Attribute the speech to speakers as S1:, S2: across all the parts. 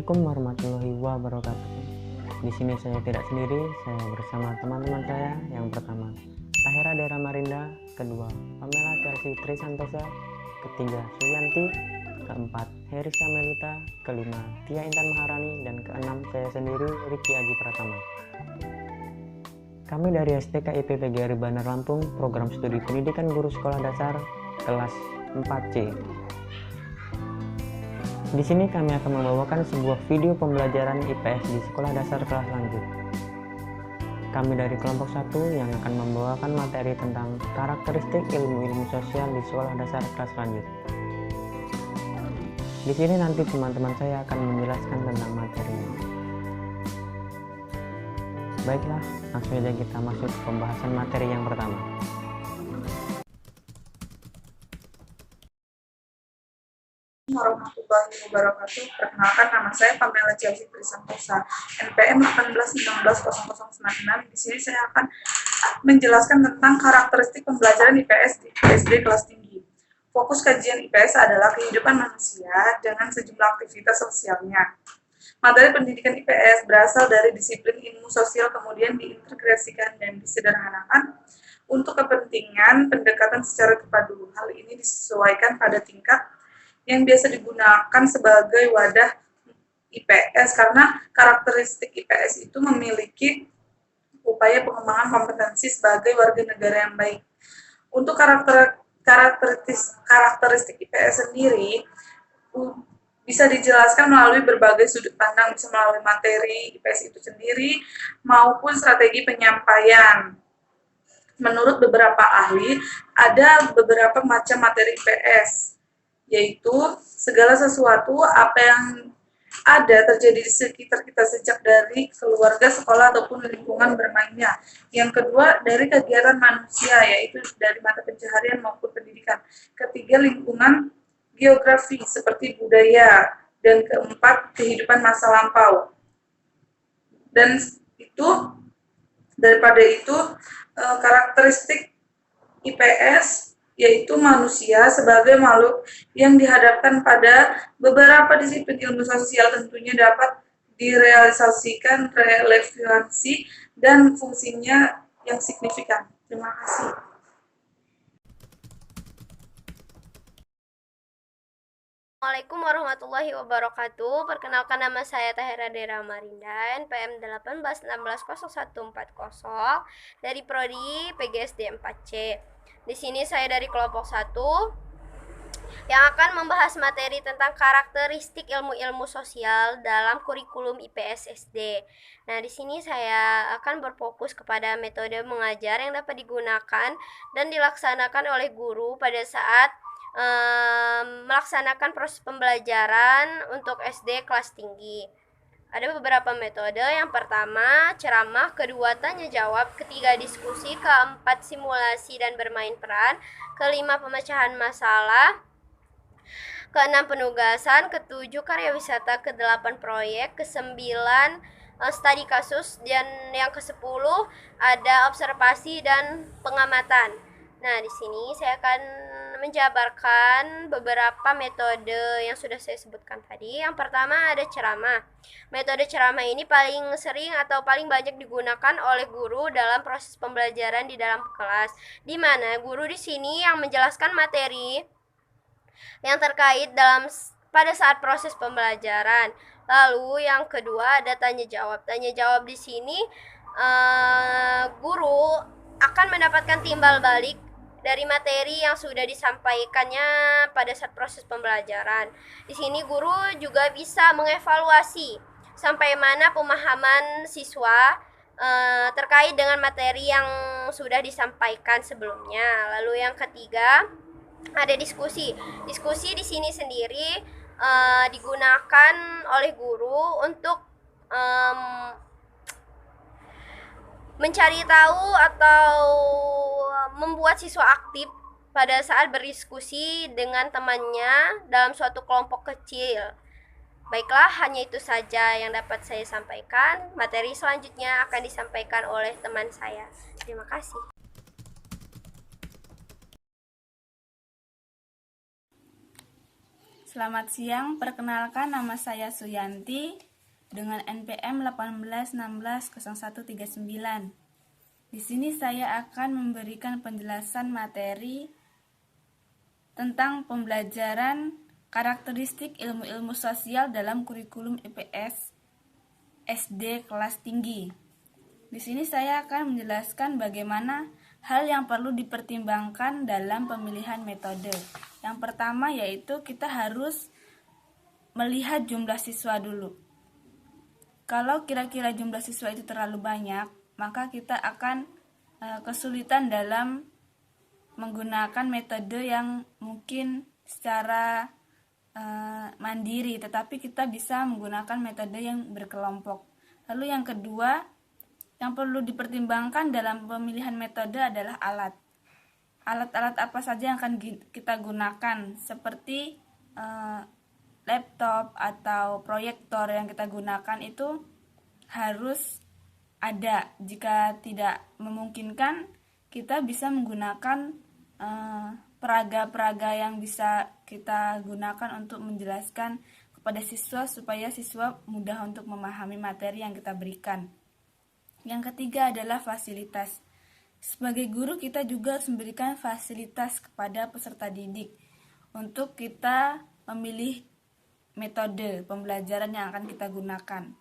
S1: Assalamualaikum warahmatullahi wabarakatuh. Di sini saya tidak sendiri, saya bersama teman-teman saya. Yang pertama, Tahera Dera Marinda. Kedua, Pamela Chelsea Trisantosa. Ketiga, Suyanti. Keempat, Herisa Melita. Kelima, Tia Intan Maharani. Dan keenam, saya sendiri, Riki Aji Pratama. Kami dari STK IP PGRI Bandar Lampung, program studi pendidikan guru sekolah dasar kelas 4C. Di sini kami akan membawakan sebuah video pembelajaran IPS di sekolah dasar kelas lanjut. Kami dari kelompok 1 yang akan membawakan materi tentang karakteristik ilmu-ilmu sosial di sekolah dasar kelas lanjut. Di sini nanti teman-teman saya akan menjelaskan tentang materinya. Baiklah, langsung saja kita masuk ke pembahasan materi yang pertama.
S2: Warahmatullahi wabarakatuh. Perkenalkan, nama saya Pamela Chelsea Trisantosa, NPM 18190096. Di sini saya akan menjelaskan tentang karakteristik pembelajaran IPS di SD kelas tinggi. Fokus kajian IPS adalah kehidupan manusia dengan sejumlah aktivitas sosialnya. Materi pendidikan IPS berasal dari disiplin ilmu sosial, kemudian diintegrasikan dan disederhanakan untuk kepentingan pendekatan secara terpadu. Hal ini disesuaikan pada tingkat yang biasa digunakan sebagai wadah IPS karena karakteristik IPS itu memiliki upaya pengembangan kompetensi sebagai warga negara yang baik. Untuk karakteristik IPS sendiri bisa dijelaskan melalui berbagai sudut pandang, bisa melalui materi IPS itu sendiri maupun strategi penyampaian. Menurut beberapa ahli, ada beberapa macam materi IPS, yaitu segala sesuatu apa yang ada terjadi di sekitar kita sejak dari keluarga, sekolah, ataupun lingkungan bermainnya. Yang kedua, dari kegiatan manusia, yaitu dari mata pencaharian maupun pendidikan. Ketiga, lingkungan geografi seperti budaya. Dan keempat, kehidupan masa lampau. Dan daripada itu, karakteristik IPS yaitu manusia sebagai makhluk yang dihadapkan pada beberapa disiplin ilmu sosial, tentunya dapat direalisasikan relevansi dan fungsinya yang signifikan. Terima kasih.
S3: Assalamualaikum warahmatullahi wabarakatuh. Perkenalkan, nama saya Tahera Dera Marinda, NPM 18190140 dari prodi PGSD 4C. Di sini saya dari kelompok 1 yang akan membahas materi tentang karakteristik ilmu-ilmu sosial dalam kurikulum IPS SD. Nah, di sini saya akan berfokus kepada metode mengajar yang dapat digunakan dan dilaksanakan oleh guru pada saat melaksanakan proses pembelajaran untuk SD kelas tinggi. Ada beberapa metode. Yang pertama, ceramah. Kedua, tanya jawab. Ketiga, diskusi. Keempat, simulasi dan bermain peran. Kelima, pemecahan masalah. Keenam, penugasan. Ketujuh, karya wisata. Kedelapan, proyek. Kesembilan, studi kasus. Dan yang ke-10 ada observasi dan pengamatan. Nah, di sini saya akan menjabarkan beberapa metode yang sudah saya sebutkan tadi. Yang pertama ada ceramah. Metode ceramah ini paling sering atau paling banyak digunakan oleh guru dalam proses pembelajaran di dalam kelas, di mana guru di sini yang menjelaskan materi yang terkait pada saat proses pembelajaran. Lalu yang kedua ada tanya jawab. Tanya jawab di sini guru akan mendapatkan timbal balik dari materi yang sudah disampaikannya pada saat proses pembelajaran. Di sini guru juga bisa mengevaluasi sampai mana pemahaman siswa terkait dengan materi yang sudah disampaikan sebelumnya. Lalu yang ketiga ada diskusi. Diskusi di sini sendiri digunakan oleh guru untuk mencari tahu atau membuat siswa aktif pada saat berdiskusi dengan temannya dalam suatu kelompok kecil. Baiklah, hanya itu saja yang dapat saya sampaikan. Materi selanjutnya akan disampaikan oleh teman saya. Terima kasih.
S4: Selamat siang, perkenalkan nama saya Suyanti dengan NPM 18160139. Di sini saya akan memberikan penjelasan materi tentang pembelajaran karakteristik ilmu-ilmu sosial dalam kurikulum IPS SD kelas tinggi. Di sini saya akan menjelaskan bagaimana hal yang perlu dipertimbangkan dalam pemilihan metode. Yang pertama yaitu kita harus melihat jumlah siswa dulu. Kalau kira-kira jumlah siswa itu terlalu banyak, maka kita akan kesulitan dalam menggunakan metode yang mungkin secara mandiri, tetapi kita bisa menggunakan metode yang berkelompok. Lalu yang kedua, yang perlu dipertimbangkan dalam pemilihan metode adalah alat. Alat-alat apa saja yang akan kita gunakan, seperti laptop atau proyektor yang kita gunakan itu harus ada. Jika tidak memungkinkan, kita bisa menggunakan peraga-peraga yang bisa kita gunakan untuk menjelaskan kepada siswa supaya siswa mudah untuk memahami materi yang kita berikan. Yang ketiga adalah fasilitas. Sebagai guru kita juga harus memberikan fasilitas kepada peserta didik untuk kita memilih metode pembelajaran yang akan kita gunakan.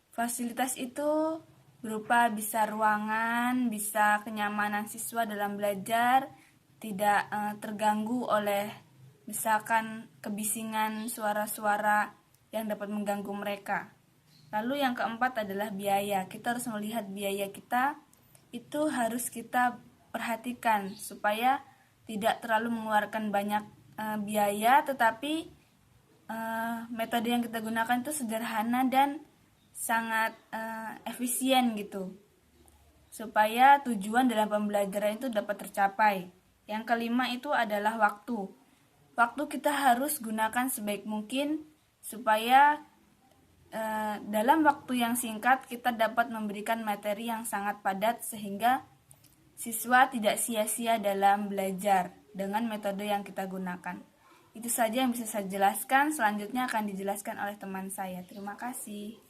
S4: Fasilitas itu berupa bisa ruangan, bisa kenyamanan siswa dalam belajar, tidak terganggu oleh misalkan kebisingan suara-suara yang dapat mengganggu mereka. Lalu yang keempat adalah biaya. Kita harus melihat biaya kita, itu harus kita perhatikan supaya tidak terlalu mengeluarkan banyak biaya, tetapi metode yang kita gunakan itu sederhana dan sangat efisien gitu, supaya tujuan dalam pembelajaran itu dapat tercapai. Yang kelima itu adalah waktu. Waktu kita harus gunakan sebaik mungkin supaya dalam waktu yang singkat kita dapat memberikan materi yang sangat padat sehingga siswa tidak sia-sia dalam belajar dengan metode yang kita gunakan. Itu saja yang bisa saya jelaskan, selanjutnya akan dijelaskan oleh teman saya. Terima kasih.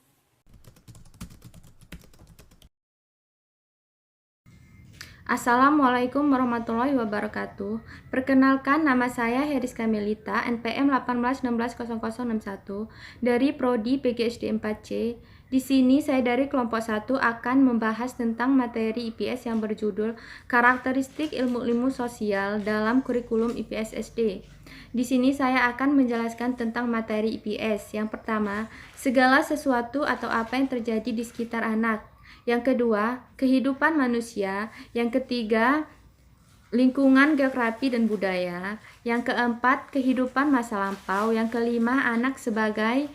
S5: Assalamualaikum warahmatullahi wabarakatuh. Perkenalkan, nama saya Heriska Melita, NPM 18160061 dari Prodi PGSD 4C. Di sini saya dari kelompok 1 akan membahas tentang materi IPS yang berjudul Karakteristik Ilmu-ilmu Sosial dalam Kurikulum IPS SD. Di sini saya akan menjelaskan tentang materi IPS. Yang pertama, segala sesuatu atau apa yang terjadi di sekitar anak. Yang kedua, kehidupan manusia. Yang ketiga, lingkungan geografi dan budaya. Yang keempat, kehidupan masa lampau. Yang kelima, anak sebagai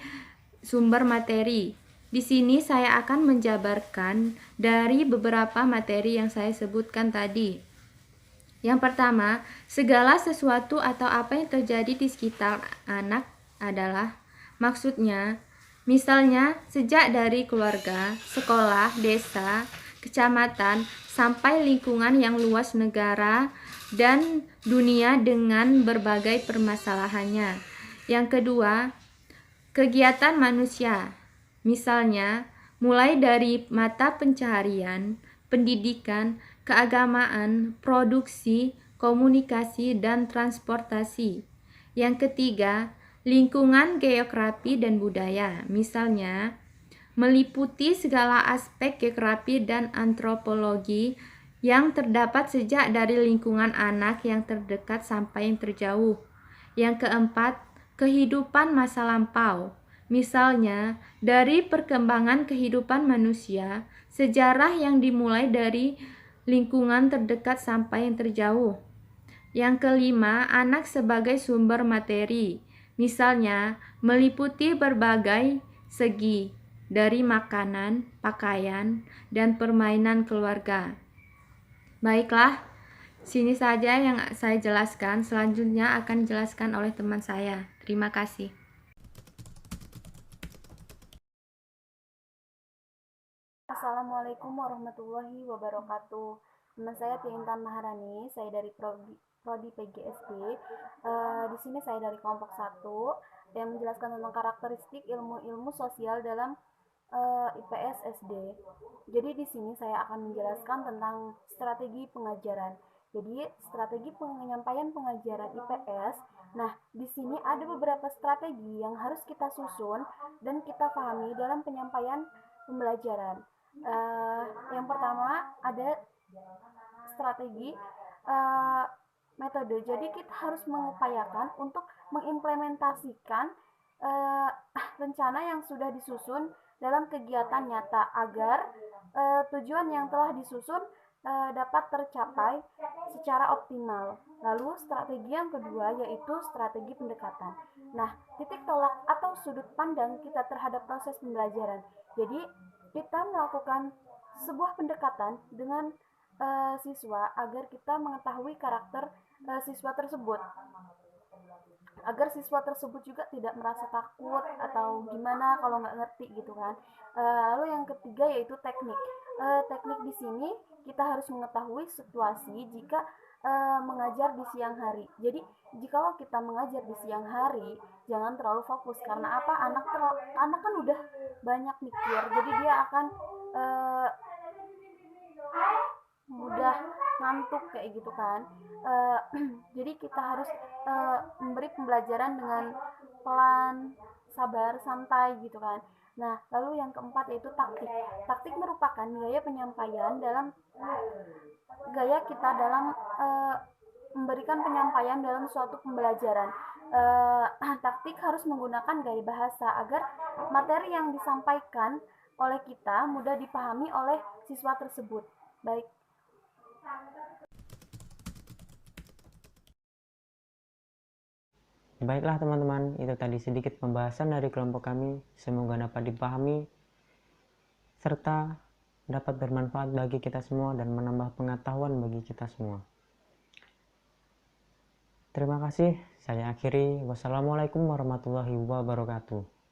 S5: sumber materi. Di sini saya akan menjabarkan dari beberapa materi yang saya sebutkan tadi. Yang pertama, segala sesuatu atau apa yang terjadi di sekitar anak adalah maksudnya, misalnya sejak dari keluarga, sekolah, desa, kecamatan, sampai lingkungan yang luas negara dan dunia dengan berbagai permasalahannya. Yang kedua, kegiatan manusia, misalnya mulai dari mata pencaharian, pendidikan, keagamaan, produksi, komunikasi, dan transportasi. Yang ketiga, lingkungan geografi dan budaya, misalnya meliputi segala aspek geografi dan antropologi yang terdapat sejak dari lingkungan anak yang terdekat sampai yang terjauh. Yang keempat, kehidupan masa lampau, misalnya dari perkembangan kehidupan manusia, sejarah yang dimulai dari lingkungan terdekat sampai yang terjauh. Yang kelima, anak sebagai sumber materi, misalnya meliputi berbagai segi dari makanan, pakaian, dan permainan keluarga. Baiklah, sini saja yang saya jelaskan. Selanjutnya akan dijelaskan oleh teman saya. Terima kasih.
S6: Assalamualaikum warahmatullahi wabarakatuh. Nama saya Tiintan Maharani, saya dari Prodi Prodi PGSD. Di sini saya dari kelompok 1 yang menjelaskan tentang karakteristik ilmu-ilmu sosial dalam IPS SD. Jadi di sini saya akan menjelaskan tentang strategi pengajaran. Jadi strategi penyampaian pengajaran IPS. Nah, di sini ada beberapa strategi yang harus kita susun dan kita pahami dalam penyampaian pembelajaran. Yang pertama ada strategi metode. Jadi kita harus mengupayakan untuk mengimplementasikan rencana yang sudah disusun dalam kegiatan nyata agar tujuan yang telah disusun dapat tercapai secara optimal. Lalu strategi yang kedua yaitu strategi pendekatan. Nah, titik tolak atau sudut pandang kita terhadap proses pembelajaran. Jadi kita melakukan sebuah pendekatan dengan siswa agar kita mengetahui karakter siswa tersebut, agar siswa tersebut juga tidak merasa takut atau gimana kalau nggak ngerti gitu kan. Lalu yang ketiga yaitu teknik. Teknik di sini kita harus mengetahui situasi jika mengajar di siang hari. Jadi jikalau kita mengajar di siang hari, jangan terlalu fokus karena apa? Anak kan udah banyak mikir, jadi dia akan mudah ngantuk kayak gitu kan. Jadi kita harus memberi pembelajaran dengan pelan, sabar, santai gitu kan. Nah, lalu yang keempat yaitu taktik. Taktik merupakan gaya penyampaian dalam gaya kita dalam memberikan penyampaian dalam suatu pembelajaran. Taktik harus menggunakan gaya bahasa agar materi yang disampaikan oleh kita mudah dipahami oleh siswa tersebut. Baik.
S1: Baiklah teman-teman, itu tadi sedikit pembahasan dari kelompok kami. Semoga dapat dipahami serta dapat bermanfaat bagi kita semua dan menambah pengetahuan bagi kita semua. Terima kasih, saya akhiri. Wassalamualaikum warahmatullahi wabarakatuh.